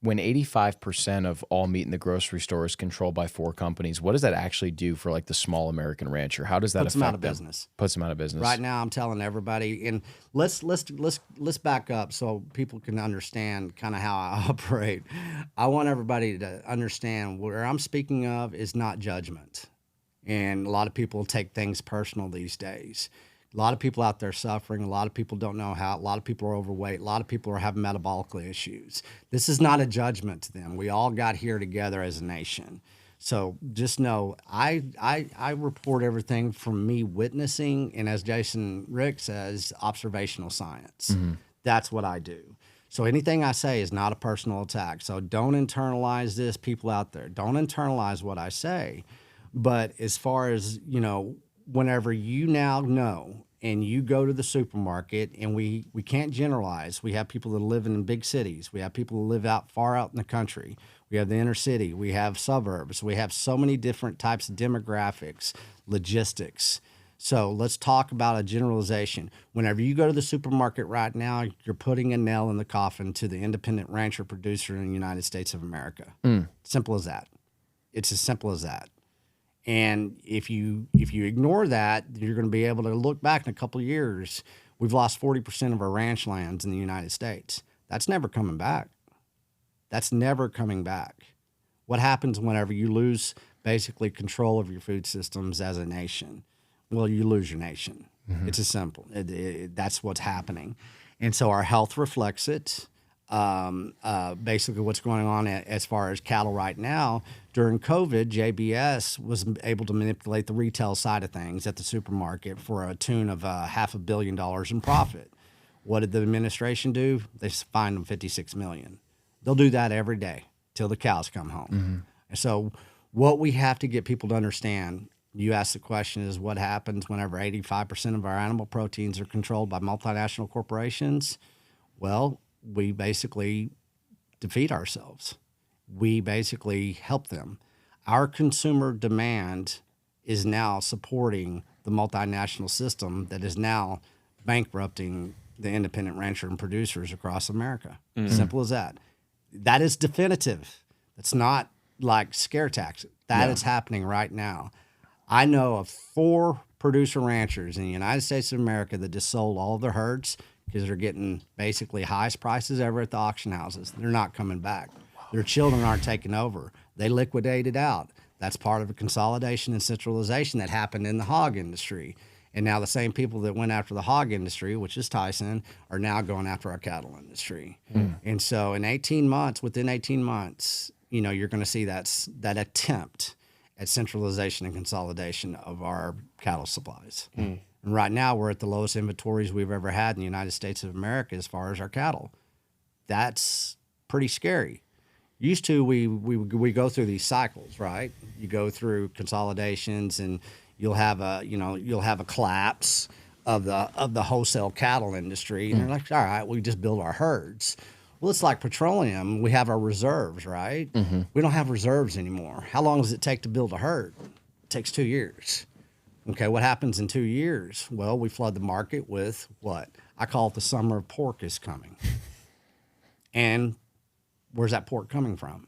When 85% of all meat in the grocery store is controlled by 4 companies, what does that actually do for like the small American rancher? How does that Puts them out affect of them? business. Puts them out of business. Right now, I'm telling everybody, and let's back up so people can understand kind of how I operate. I want everybody to understand where I'm speaking of is not judgment, and a lot of people take things personal these days. A lot of people out there suffering. A lot of people don't know how. A lot of people are overweight. A lot of people are having metabolic issues. This is not a judgment to them. We all got here together as a nation. So just know, I report everything from me witnessing, and as Jason Rick says, observational science. That's what I do. So anything I say is not a personal attack. So don't internalize this, people out there. Don't internalize what I say. But as far as, whenever you now know and you go to the supermarket, and we can't generalize. We have people that live in big cities. We have people who live far out in the country. We have the inner city. We have suburbs. We have so many different types of demographics, logistics. So let's talk about a generalization. Whenever you go to the supermarket right now, you're putting a nail in the coffin to the independent rancher producer in the United States of America. Simple as that. It's as simple as that. And if you ignore that, you're going to be able to look back in a couple of years. We've lost 40% of our ranch lands in the United States. That's never coming back. That's never coming back. What happens whenever you lose basically control of your food systems as a nation? Well, you lose your nation. It's as simple. That's what's happening. And so our health reflects it. Basically what's going on as far as cattle right now. During COVID, JBS was able to manipulate the retail side of things at the supermarket for a tune of $500 million in profit. What did the administration do? They fined them $56 million. They'll do that every day till the cows come home. And so what we have to get people to understand, you asked the question, is what happens whenever 85% of our animal proteins are controlled by multinational corporations? Well, we basically defeat ourselves. We basically help them. Our consumer demand is now supporting the multinational system that is now bankrupting the independent rancher and producers across America. Simple as that. That is definitive. It's not like scare tactics. That is happening right now. I know of 4 producer ranchers in the United States of America that just sold all of their herds because they're getting basically highest prices ever at the auction houses. They're not coming back. Their children aren't taking over. They liquidated out. That's part of a consolidation and centralization that happened in the hog industry. And now the same people that went after the hog industry, which is Tyson, are now going after our cattle industry. And so within 18 months, you're going to see that attempt at centralization and consolidation of our cattle supplies. And right now, we're at the lowest inventories we've ever had in the United States of America as far as our cattle. That's pretty scary. Used to, we go through these cycles, right? You go through consolidations, and you'll have a collapse of the wholesale cattle industry, and they're like, all right, we just build our herds. Well, it's like petroleum. We have our reserves, right? We don't have reserves anymore. How long does it take to build a herd? It takes 2 years. Okay, what happens in 2 years? Well, we flood the market with what? I call it the summer of pork is coming. And where's that pork coming from?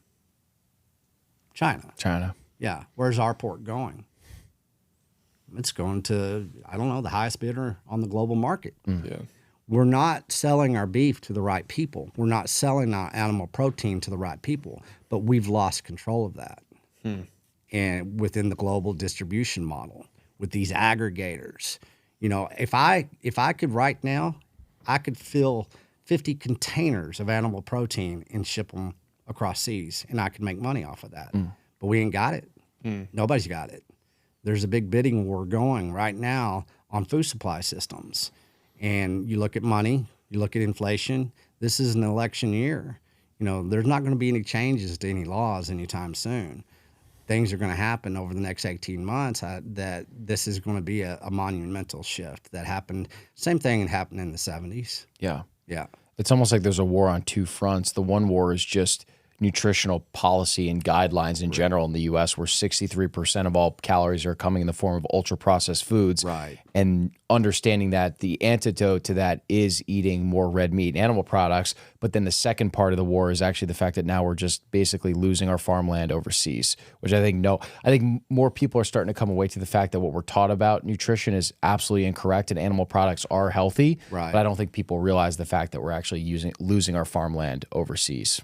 China. Yeah. Where's our pork going? It's going to, I don't know, the highest bidder on the global market. Yeah. We're not selling our beef to the right people. We're not selling our animal protein to the right people, but we've lost control of that. And within the global distribution model with these aggregators, if I could right now, I could fill 50 containers of animal protein and ship them across seas, and I could make money off of that. But we ain't got it. Nobody's got it. There's a big bidding war going right now on food supply systems. And you look at money, you look at inflation. This is an election year. There's not going to be any changes to any laws anytime soon. Things are going to happen over the next 18 months that this is going to be a monumental shift that happened. Same thing happened in the 70s. Yeah. Yeah. It's almost like there's a war on 2 fronts. The one war is just nutritional policy and guidelines in general in the US, where 63% of all calories are coming in the form of ultra processed foods. Right. And understanding that the antidote to that is eating more red meat and animal products. But then the second part of the war is actually the fact that now we're just basically losing our farmland overseas, which I think more people are starting to come away to the fact that what we're taught about nutrition is absolutely incorrect and animal products are healthy. Right. But I don't think people realize the fact that we're actually losing our farmland overseas.